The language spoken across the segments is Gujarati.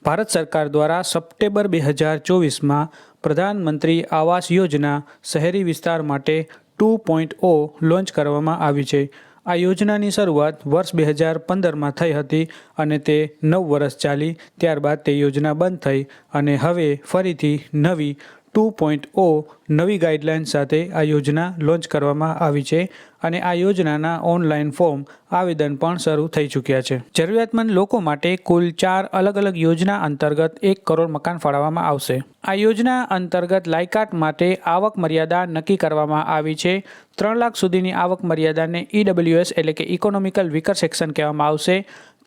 ભારત સરકાર દ્વારા સપ્ટેમ્બર 2024માં પ્રધાનમંત્રી આવાસ યોજના શહેરી વિસ્તાર માટે 2.0 લોન્ચ કરવામાં આવી છે। આ યોજનાની શરૂઆત વર્ષ 2015માં થઈ હતી અને તે 9 વર્ષ ચાલી। ત્યારબાદ તે યોજના બંધ થઈ અને હવે ફરીથી નવી 2.0 નવી ગાઈડલાઇન સાથે આ યોજના લોન્ચ કરવામાં આવી છે અને આ યોજનાના ઓનલાઈન ફોર્મ આવેદન પણ શરૂ થઈ ચૂક્યા છે। જરૂરિયાતમંદ લોકો માટે કુલ 4 અલગ અલગ યોજના અંતર્ગત 1 કરોડ મકાન ફાળવવામાં આવશે। આ યોજના અંતર્ગત લાયકાત માટે આવક મર્યાદા નક્કી કરવામાં આવી છે। 3 લાખ સુધીની આવક મર્યાદાને EWS એટલે કે ઇકોનોમિકલ વીકર સેક્શન કહેવામાં આવશે।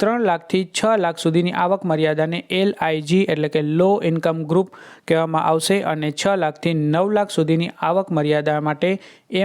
3 લાખથી 6 લાખ સુધીની આવક મર્યાદાને LIG એટલે કે લો ઇન્કમ ગ્રુપ કહેવામાં આવશે અને 6 લાખથી 9 લાખ સુધીની આવક મર્યાદા માટે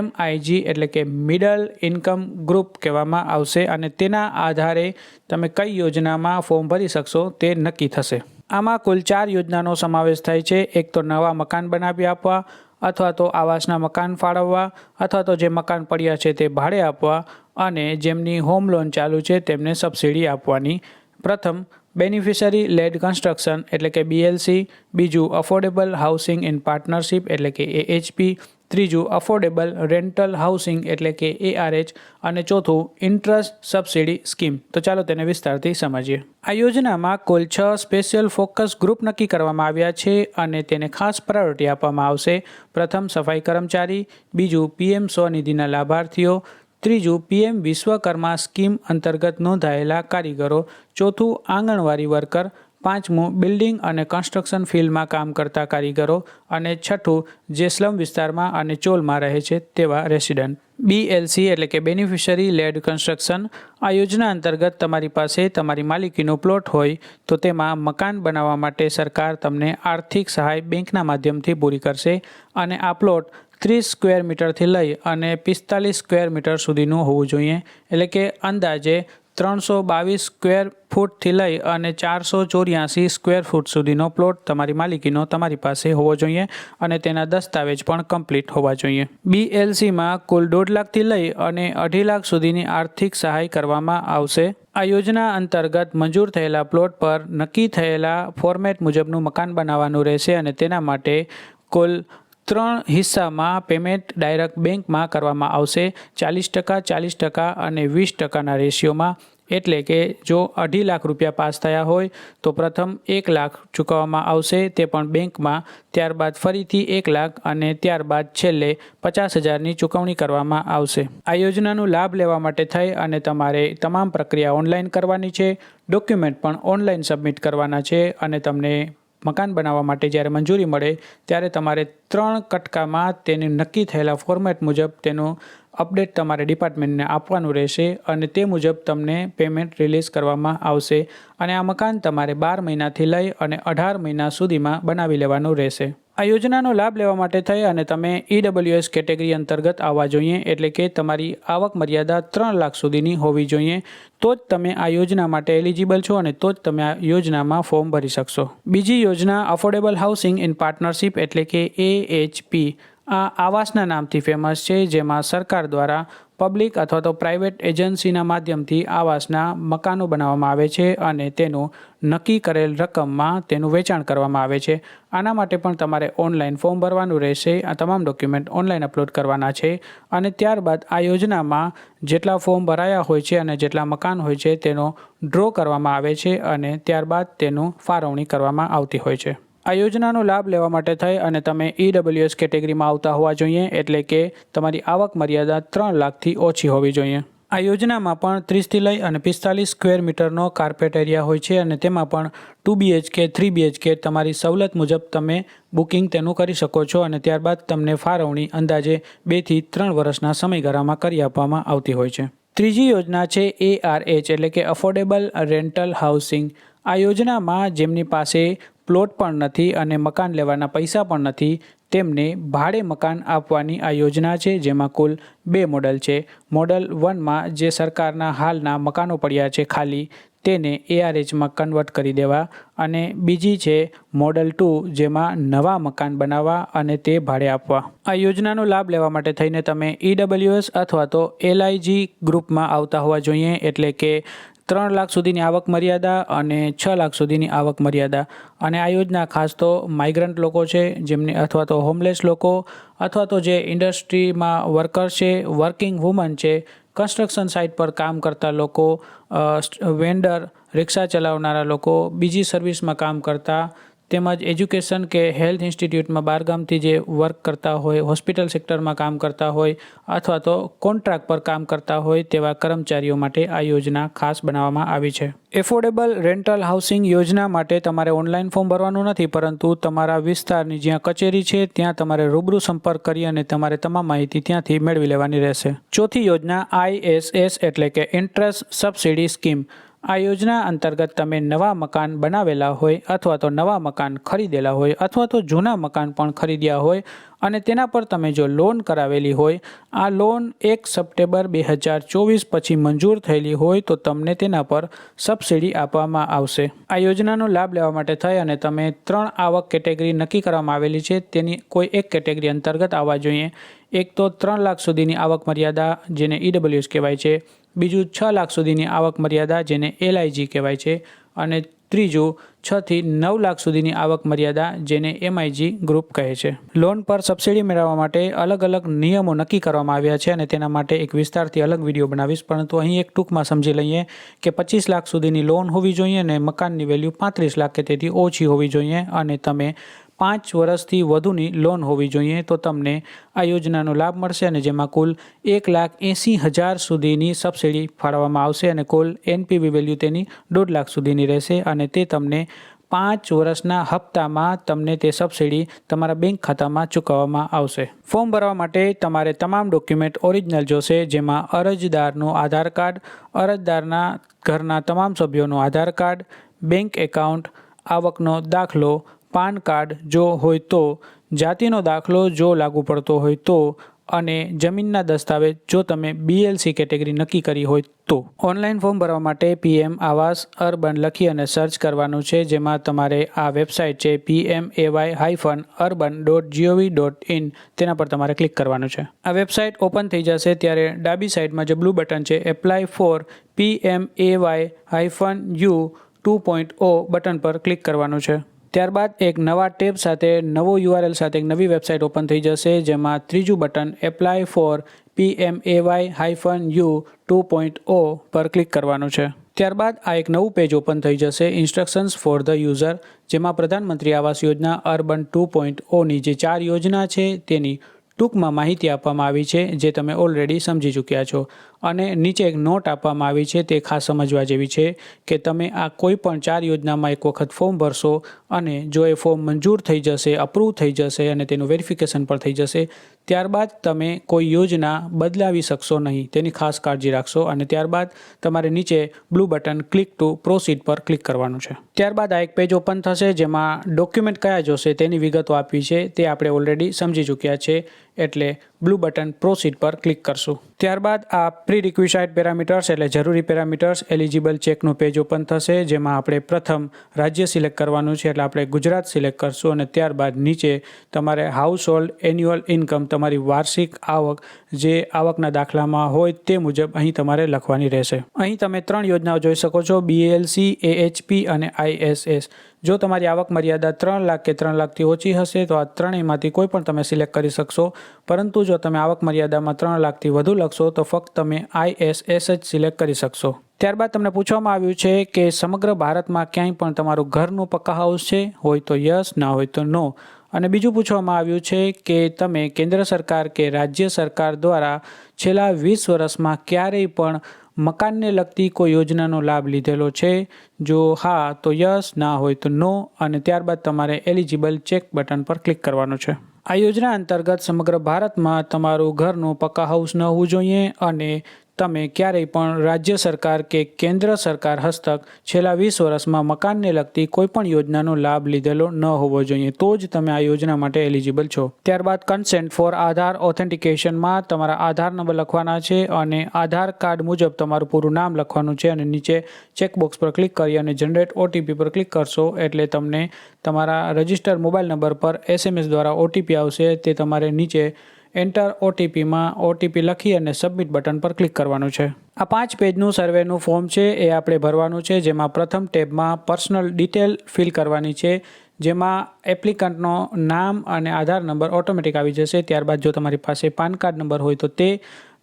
MIG એટલે કે મિડલ ઇન્કમ ગ્રુપ કહેવામાં આવશે અને તેના આધારે તમે કઈ યોજનામાં ફોર્મ ભરી શકશો તે નક્કી થશે। આમાં કુલ 4 યોજનાનો સમાવેશ થાય છે। એક તો નવા મકાન બનાવી આપવા અથવા તો આવાસના મકાન ફાળવવા અથવા તો જે મકાન પડ્યા છે તે ભાડે આપવા અને જેમની હોમ લોન ચાલુ છે તેમને સબસિડી આપવાની। પ્રથમ બેનિફિશરી લેડ કન્સ્ટ્રક્શન એટલે કે BLC, બીજું અફોર્ડેબલ હાઉસિંગ ઇન પાર્ટનરશિપ એટલે કે AHP, ત્રીજું અફોર્ડેબલ રેન્ટલ હાઉસિંગ એટલે કે ARH અને ચોથું ઇન્ટરેસ્ટ સબસિડી સ્કીમ। તો ચાલો તેને વિસ્તારથી સમજીએ। આ યોજનામાં કુલ 6 સ્પેશિયલ ફોકસ ગ્રુપ નક્કી કરવામાં આવ્યા છે અને તેને ખાસ પ્રાયોરિટી આપવામાં આવશે। પ્રથમ સફાઈ કર્મચારી, બીજું PM સ્વનિધિના લાભાર્થીઓ, ત્રીજું PM વિશ્વકર્મા સ્કીમ અંતર્ગત નોંધાયેલા કારીગરો, ચોથું આંગણવાડી વર્કર, પાંચમું બિલ્ડિંગ અને કન્સ્ટ્રક્શન ફિલ્ડમાં કામ કરતા કારીગરો અને છઠ્ઠું જે સ્લમ વિસ્તારમાં અને ચોલમાં રહે છે તેવા રેસિડન્ટ। BLC એટલે કે બેનિફિશરી લેડ કન્સ્ટ્રક્શન। આ યોજના અંતર્ગત તમારી પાસે તમારી માલિકીનો પ્લોટ હોય તો તેમાં મકાન બનાવવા માટે સરકાર તમને આર્થિક સહાય બેંકના માધ્યમથી પૂરી કરશે અને આ પ્લોટ 30 સ્ક્વેર મીટરથી લઈ અને 45 સ્ક્વેર મીટર સુધીનું હોવું જોઈએ એટલે કે અંદાજે 322 સ્ક્વેર ફૂટથી લઈ અને 484 સ્ક્વેર ફૂટ સુધીનો પ્લોટ તમારી માલિકીનો તમારી પાસે હોવો જોઈએ અને તેના દસ્તાવેજ પણ કમ્પ્લીટ હોવા જોઈએ। BLCમાં કુલ 1.5 લાખથી લઈ અને 2.5 લાખ સુધીની આર્થિક સહાય કરવામાં આવશે। આ યોજના અંતર્ગત મંજૂર થયેલા પ્લોટ પર નક્કી થયેલા ફોર્મેટ મુજબનું મકાન બનાવવાનું રહેશે અને તેના માટે કુલ 3 હિસ્સામાં પેમેન્ટ ડાયરેક્ટ બેંકમાં કરવામાં આવશે। 40%, 40% અને 20%ના રેશિયોમાં। એટલે કે જો 2.5 લાખ રૂપિયા પાસ થયા હોય તો પ્રથમ 1 લાખ ચૂકવવામાં આવશે તે પણ બેંકમાં, ત્યારબાદ ફરીથી 1 લાખ અને ત્યારબાદ છેલ્લે 50,000ની ચૂકવણી કરવામાં આવશે। આ યોજનાનો લાભ લેવા માટે થઈ અને તમારે તમામ પ્રક્રિયા ઓનલાઈન કરવાની છે, ડોક્યુમેન્ટ પણ ઓનલાઈન સબમિટ કરવાના છે અને તમને મકાન બનાવવા માટે જ્યારે મંજૂરી મળે ત્યારે તમારે 3 કટકામાં તેને નક્કી થયેલા ફોર્મેટ મુજબ તેનું અપડેટ તમારે ડિપાર્ટમેન્ટને આપવાનું રહેશે અને તે મુજબ તમને પેમેન્ટ રિલીઝ કરવામાં આવશે અને આ મકાન તમારે 12 મહિનાથી લઈ અને 18 મહિના સુધીમાં બનાવી લેવાનું રહેશે। આ યોજનાનો લાભ લેવા માટે થઈ અને તમે EWS કેટેગરી અંતર્ગત આવવા જોઈએ એટલે કે તમારી આવક મર્યાદા 3 લાખ સુધીની હોવી જોઈએ તો જ તમે આ યોજના માટે એલિજિબલ છો અને તો જ તમે આ યોજનામાં ફોર્મ ભરી શકશો। બીજી યોજના અફોર્ડેબલ હાઉસિંગ ઇન પાર્ટનરશિપ એટલે કે AHP આ આવાસના નામથી ફેમસ છે, જેમાં સરકાર દ્વારા પબ્લિક અથવા તો પ્રાઇવેટ એજન્સીના માધ્યમથી આવાસના મકાનો બનાવવામાં આવે છે અને તેનું નક્કી કરેલ રકમમાં તેનું વેચાણ કરવામાં આવે છે। આના માટે પણ તમારે ઓનલાઈન ફોર્મ ભરવાનું રહેશે। આ તમામ ડોક્યુમેન્ટ ઓનલાઈન અપલોડ કરવાના છે અને ત્યારબાદ આ યોજનામાં જેટલા ફોર્મ ભરાયા હોય છે અને જેટલા મકાન હોય છે તેનો ડ્રો કરવામાં આવે છે અને ત્યારબાદ તેનું ફાળવણી કરવામાં આવતી હોય છે। આ યોજનાનો લાભ લેવા માટે થઈ અને તમે EWS કેટેગરીમાં આવતા હોવા જોઈએ એટલે કે તમારી આવક મર્યાદા 3 લાખથી ઓછી હોવી જોઈએ। આ યોજનામાં પણ 30થી લઈ અને 45 સ્ક્વેર મીટરનો કાર્પેટ એરિયા હોય છે અને તેમાં પણ 2 BHK 3 BHK તમારી સવલત મુજબ તમે બુકિંગ તેનું કરી શકો છો અને ત્યારબાદ તમને ફાળવણી અંદાજે 2 થી 3 વર્ષના સમયગાળામાં કરી આપવામાં આવતી હોય છે। ત્રીજી યોજના છે ARH એટલે કે અફોર્ડેબલ રેન્ટલ હાઉસિંગ। આ યોજનામાં જેમની પાસે પ્લોટ પણ નથી અને મકાન લેવાના પૈસા પણ નથી તેમને ભાડે મકાન આપવાની આ યોજના છે, જેમાં કુલ 2 મોડલ છે। મોડલ 1માં જે સરકારના હાલના મકાનો પડ્યા છે ખાલી તેને ARHમાં કન્વર્ટ કરી દેવા અને બીજી છે મોડલ 2 જેમાં નવા મકાન બનાવવા અને તે ભાડે આપવા। આ યોજનાનો લાભ લેવા માટે થઈને તમે EWS અથવા તો LIG ગ્રુપમાં આવતા હોવા જોઈએ એટલે કે 3 લાખ સુધીની આવક મર્યાદા અને 6 લાખ સુધીની આવક મર્યાદા. અને આ યોજના ખાસ તો માઇગ્રન્ટ લોકો છે જેમને અથવા તો હોમલેસ લોકો અથવા તો જે ઇન્ડસ્ટ્રીમાં વર્કર છે, વર્કિંગ વુમન છે, કન્સ્ટ્રક્શન સાઇટ પર કામ કરતા લોકો, વેન્ડર, રિક્ષા ચલાવનારા લોકો, બીજી સર્વિસમાં કામ કરતા, તેમજ એજ્યુકેશન કે હેલ્થ ઇન્સ્ટિટ્યૂટમાં બહારગામથી જે વર્ક કરતા હોય, હોસ્પિટલ સેક્ટરમાં કામ કરતા હોય અથવા તો કોન્ટ્રાક્ટ પર કામ કરતા હોય તેવા કર્મચારીઓ માટે આ યોજના ખાસ બનાવવામાં આવી છે. એફોર્ડેબલ રેન્ટલ હાઉસિંગ યોજના માટે તમારે ઓનલાઈન ફોર્મ ભરવાનું નથી, પરંતુ તમારા વિસ્તારની જ્યાં કચેરી છે ત્યાં તમારે રૂબરૂ સંપર્ક કરી અને તમારે તમામ માહિતી ત્યાંથી મેળવી લેવાની રહેશે. ચોથી યોજના ISS એટલે કે ઇન્ટરેસ્ટ સબસિડી સ્કીમ. આ યોજના અંતર્ગત તમે નવા મકાન બનાવેલા હોય અથવા તો નવા મકાન ખરીદેલા હોય અથવા તો જૂના મકાન પણ ખરીદ્યા હોય અને તેના પર તમે જો લોન કરાવેલી હોય, આ લોન 1 સપ્ટેમ્બર 2024 પછી મંજૂર થયેલી હોય તો તમને તેના પર સબસિડી આપવામાં આવશે. આ યોજનાનો લાભ લેવા માટે થઈ અને તમે 3 આવક કેટેગરી નક્કી કરવામાં આવેલી છે, તેની કોઈ એક કેટેગરી અંતર્ગત આવવા જોઈએ. એક તો 3 લાખ સુધીની આવક મર્યાદા જેને EWS કહેવાય છે, બીજું 6 લાખ સુધીની આવક મર્યાદા જેને LIG કહેવાય છે અને ત્રીજું 6 થી 9 લાખ સુધીની આવક મર્યાદા જેને MIG ગ્રુપ કહે છે. લોન પર સબસિડી મેળવવા માટે અલગ અલગ નિયમો નક્કી કરવામાં આવ્યા છે અને તેના માટે એક વિસ્તારથી અલગ વિડીયો બનાવીશ, પરંતુ અહીં એક ટૂંકમાં સમજી લઈએ કે 25 લાખ સુધીની લોન હોવી જોઈએ અને મકાનની વેલ્યુ 35 લાખ કે તેથી ઓછી હોવી જોઈએ અને તમે 5 વર્ષથી વધુની લોન હોવી જોઈએ તો તમને આ યોજનાનો લાભ મળશે અને જેમાં કુલ 1,80,000 સુધીની સબસિડી ફાળવવામાં આવશે અને કુલ NPV વેલ્યુ તેની 1.5 લાખ સુધીની રહેશે અને તે તમને 5 વર્ષના હપ્તામાં તમને તે સબસિડી તમારા બેંક ખાતામાં ચૂકવવામાં આવશે. ફોર્મ ભરવા માટે તમારે તમામ ડોક્યુમેન્ટ ઓરિજિનલ જોશે, જેમાં અરજદારનું આધાર કાર્ડ, અરજદારના ઘરના તમામ સભ્યોનું આધાર કાર્ડ, બેંક એકાઉન્ટ, આવકનો દાખલો, પાન કાર્ડ જો હોય તો, જાતિનો દાખલો જો લાગુ પડતો હોય તો અને જમીનના દસ્તાવેજ જો તમે BLC કેટેગરી નક્કી કરી હોય તો. ઓનલાઈન ફોર્મ ભરવા માટે PM આવાસ અર્બન લખી અને સર્ચ કરવાનું છે, જેમાં તમારે આ વેબસાઇટ છે pmay-urban.gov.in તેના પર તમારે ક્લિક કરવાનું છે. આ વેબસાઇટ ઓપન થઈ જશે ત્યારે ડાબી સાઈડમાં જે બ્લુ બટન છે એપ્લાય ફોર PMAY-U 2.0 બટન પર ક્લિક કરવાનું છે. ત્યારબાદ એક નવા ટેબ સાથે નવો URL સાથે એક નવી વેબસાઇટ ઓપન થઈ જશે, જેમાં ત્રીજું બટન એપ્લાય ફોર PMAY-U 2.0 પર ક્લિક કરવાનું છે. ત્યારબાદ આ એક નવું પેજ ઓપન થઈ જશે ઇન્સ્ટ્રક્શન્સ ફોર ધ યુઝર, જેમાં પ્રધાનમંત્રી આવાસ યોજના અર્બન 2.0ની જે 4 યોજના છે તેની ટૂંકમાં માહિતી આપવામાં આવી છે જે તમે ઓલરેડી સમજી ચૂક્યા છો અને નીચે એક નોટ આપવામાં આવી છે તે ખાસ સમજવા જેવી છે કે તમે આ કોઈ પણ 4 યોજનામાં એક વખત ફોર્મ ભરશો અને જો એ ફોર્મ મંજૂર થઈ જશે, અપ્રૂવ થઈ જશે અને તેનું વેરિફિકેશન પણ થઈ જશે, ત્યારબાદ તમે કોઈ યોજના બદલાવી શકશો નહીં, તેની ખાસ કાળજી રાખશો અને ત્યારબાદ તમારે નીચે blue button click two proceed પર ક્લિક કરવાનું છે. ત્યારબાદ આ એક પેજ ઓપન થશે જેમાં ડોક્યુમેન્ટ કયા જોશે તેની વિગતો આપી છે તે આપણે ઓલરેડી સમજી ચૂક્યા છે, એટલે બ્લુ બટન પ્રોસીડ પર ક્લિક કરશું. ત્યારબાદ આ પ્રી રિક્વિઝાઇટ પેરામીટર્સ એટલે જરૂરી પેરામીટર્સ એલિજિબલ ચેકનું પેજ ઓપન થશે, જેમાં આપણે પ્રથમ રાજ્ય સિલેક્ટ કરવાનું છે એટલે આપણે ગુજરાત સિલેક્ટ કરશું અને ત્યારબાદ નીચે તમારે હાઉસ હોલ્ડ એન્યુઅલ ઇન્કમ તમારી વાર્ષિક આવક જે આવકના દાખલામાં હોય તે મુજબ અહીં તમારે લખવાની રહેશે. અહીં તમે 3 યોજનાઓ જોઈ શકો છો, BLC, AHP અને ISS. જો તમારી આવક મર્યાદા 3 લાખ કે 3 લાખથી ઓછી હશે તો આ ત્રણેયમાંથી કોઈ પણ તમે સિલેક્ટ કરી શકશો, પરંતુ જો તમે આવક મર્યાદામાં 3 લાખથી વધુ લખશો તો ફક્ત તમે ISS જ સિલેક્ટ કરી શકશો. ત્યારબાદ તમને પૂછવામાં આવ્યું છે કે સમગ્ર ભારતમાં ક્યાંય પણ તમારું ઘરનું પક્કા હાઉસ છે, હોય તો યસ, ના હોય તો નો. અને બીજું પૂછવામાં આવ્યું છે કે તમે કેન્દ્ર સરકાર કે રાજ્ય સરકાર દ્વારા છેલ્લા 20 વર્ષમાં ક્યારેય પણ મકાનને લગતી કોઈ યોજનાનો લાભ લીધેલો છે, જો હા તો યસ, ના હોય તો નો અને ત્યારબાદ તમારે એલિજિબલ ચેક બટન પર ક્લિક કરવાનું છે. આ યોજના અંતર્ગત સમગ્ર ભારતમાં તમારું ઘરનું પક્કા હાઉસ ન હોવું જોઈએ અને તમે ક્યારેય પણ રાજ્ય સરકાર કે કેન્દ્ર સરકાર હસ્તક છેલ્લા 20 વર્ષમાં મકાનને લગતી કોઈપણ યોજનાનો લાભ લીધેલો ન હોવો જોઈએ, તો જ તમે આ યોજના માટે એલિજિબલ છો. ત્યારબાદ કન્સેન્ટ ફોર આધાર ઓથેન્ટિકેશનમાં તમારા આધાર નંબર લખવાના છે અને આધાર કાર્ડ મુજબ તમારું પૂરું નામ લખવાનું છે અને નીચે ચેકબોક્સ પર ક્લિક કરી અને જનરેટ OTP પર ક્લિક કરશો એટલે તમને તમારા રજિસ્ટર મોબાઈલ નંબર પર SMS દ્વારા OTP આવશે. તે તમારે નીચે એન્ટર OTPમાં OTP લખી અને સબમિટ બટન પર ક્લિક કરવાનું છે. આ 5 પેજનું સર્વેનું ફોર્મ છે એ આપણે ભરવાનું છે, જેમાં પ્રથમ ટેબમાં પર્સનલ ડિટેલ ફિલ કરવાની છે, જેમાં એપ્લિકન્ટનો નામ અને આધાર નંબર ઓટોમેટિક આવી જશે. ત્યારબાદ જો તમારી પાસે પાન કાર્ડ નંબર હોય તો તે,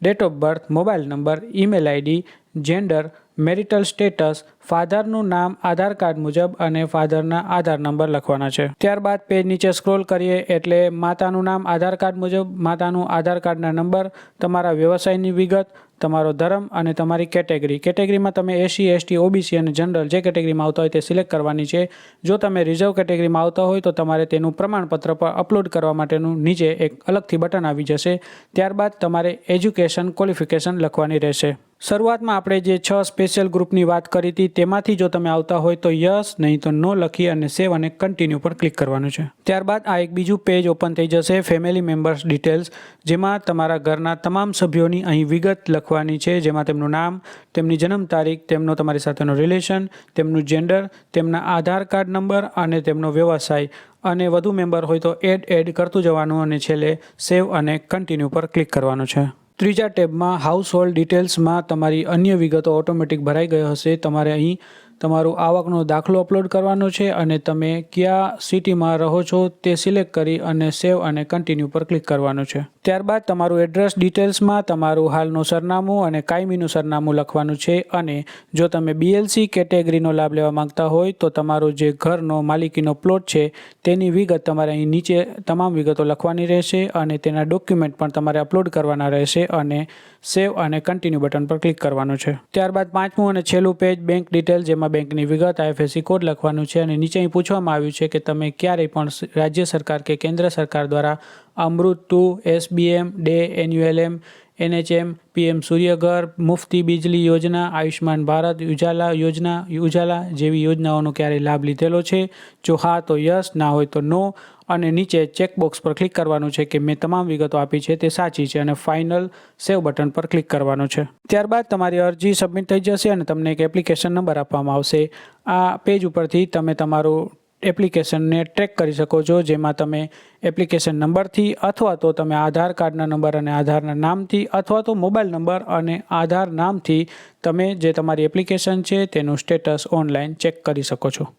date of birth, mobile number, email ID, gender, marital status, ફાધરનું નામ આધાર કાર્ડ મુજબ અને ફાધરના આધાર નંબર લખવાના છે. ત્યારબાદ પેજ નીચે સ્ક્રોલ કરીએ એટલે માતાનું નામ આધાર કાર્ડ મુજબ, માતાનું આધાર કાર્ડના નંબર, તમારા વ્યવસાયની વિગત, તમારો ધર્મ અને તમારી કેટેગરી. કેટેગરીમાં તમે SC, ST, OBC અને જનરલ જે કેટેગરીમાં આવતા હોય તે સિલેક્ટ કરવાની છે. જો તમે રિઝર્વ કેટેગરીમાં આવતા હોય તો તમારે તેનું પ્રમાણપત્ર પર અપલોડ કરવા માટેનું નીચે એક અલગથી બટન આવી જશે. ત્યારબાદ તમારે એજ્યુકેશન ક્વોલિફિકેશન લખવાની રહેશે. શરૂઆતમાં આપણે જે 6 સ્પેશિયલ ગ્રુપની વાત કરી હતી તેમાંથી જો તમે આવતા હોય તો યસ, નહીં તો નો લખી અને સેવ અને કન્ટિન્યુ પર ક્લિક કરવાનું છે. ત્યારબાદ આ એક બીજું પેજ ઓપન થઈ જશે, ફેમિલી મેમ્બર્સ ડિટેલ્સ, જેમાં તમારા ઘરના તમામ સભ્યોની અહીં વિગત લખવાની છે, જેમાં તેમનું નામ, તેમની જન્મ તારીખ, તેમનો તમારી સાથેનો રિલેશન, તેમનું જેન્ડર, તેમના આધાર કાર્ડ નંબર અને તેમનો વ્યવસાય, અને વધુ મેમ્બર હોય તો એડ કરતું જવાનું અને છેલ્લે સેવ અને કન્ટિન્યુ પર ક્લિક કરવાનું છે. ત્રીજા ટેબમાં હાઉસ હોલ્ડ ડિટેલ્સમાં તમારી અન્ય વિગતો ઓટોમેટિક ભરાઈ ગઈ હશે. તમારે અહીં તમારું આવકનો દાખલો અપલોડ કરવાનો છે અને તમે કયા સિટીમાં રહો છો તે સિલેક્ટ કરી અને સેવ અને કન્ટિન્યુ પર ક્લિક કરવાનું છે. ત્યારબાદ તમારું એડ્રેસ ડિટેલ્સમાં તમારું હાલનું સરનામું અને કાયમીનું સરનામું લખવાનું છે, અને જો તમે BLC કેટેગરીનો લાભ લેવા માંગતા હોય તો તમારો જે ઘરનો માલિકીનો પ્લોટ છે તેની વિગત તમારે અહીં નીચે તમામ વિગતો લખવાની રહેશે અને તેના ડોક્યુમેન્ટ પણ તમારે અપલોડ કરવાના રહેશે અને સેવ અને કન્ટિન્યુ બટન પર ક્લિક કરવાનું છે. ત્યારબાદ 5મું અને છેલ્લું પેજ બેંક ડિટેલ, જેમાં બેંકની વિગત, IFSC કોડ લખવાનું છે અને નીચે અહીં પૂછવામાં આવ્યું છે કે તમે ક્યારેય પણ રાજ્ય સરકાર કે કેન્દ્ર સરકાર દ્વારા અમૃત 2, SBM, day, NULM, NHM, PM Suryaghar, Mufti Bijli યોજના, આયુષ્માન ભારત, ઉજાલા જેવી યોજનાઓનો ક્યારેય લાભ લીધેલો છે? જો હા તો યસ, ના હોય તો નો, અને નીચે ચેકબોક્સ પર ક્લિક કરવાનું છે કે મેં તમામ વિગતો આપી છે તે સાચી છે, અને ફાઇનલ સેવ બટન પર ક્લિક કરવાનું છે. ત્યારબાદ તમારી અરજી સબમિટ થઈ જશે અને તમને એક એપ્લિકેશન નંબર આપવામાં આવશે. આ પેજ ઉપરથી તમે તમારું એપ્લિકેશનને ટ્રેક કરી શકો છો, જેમાં તમે એપ્લિકેશન નંબરથી અથવા તો તમે આધાર કાર્ડના નંબર અને આધારના નામથી અથવા તો મોબાઈલ નંબર અને આધાર નામથી તમે જે તમારી એપ્લિકેશન છે તેનું સ્ટેટસ ઓનલાઈન ચેક કરી શકો છો.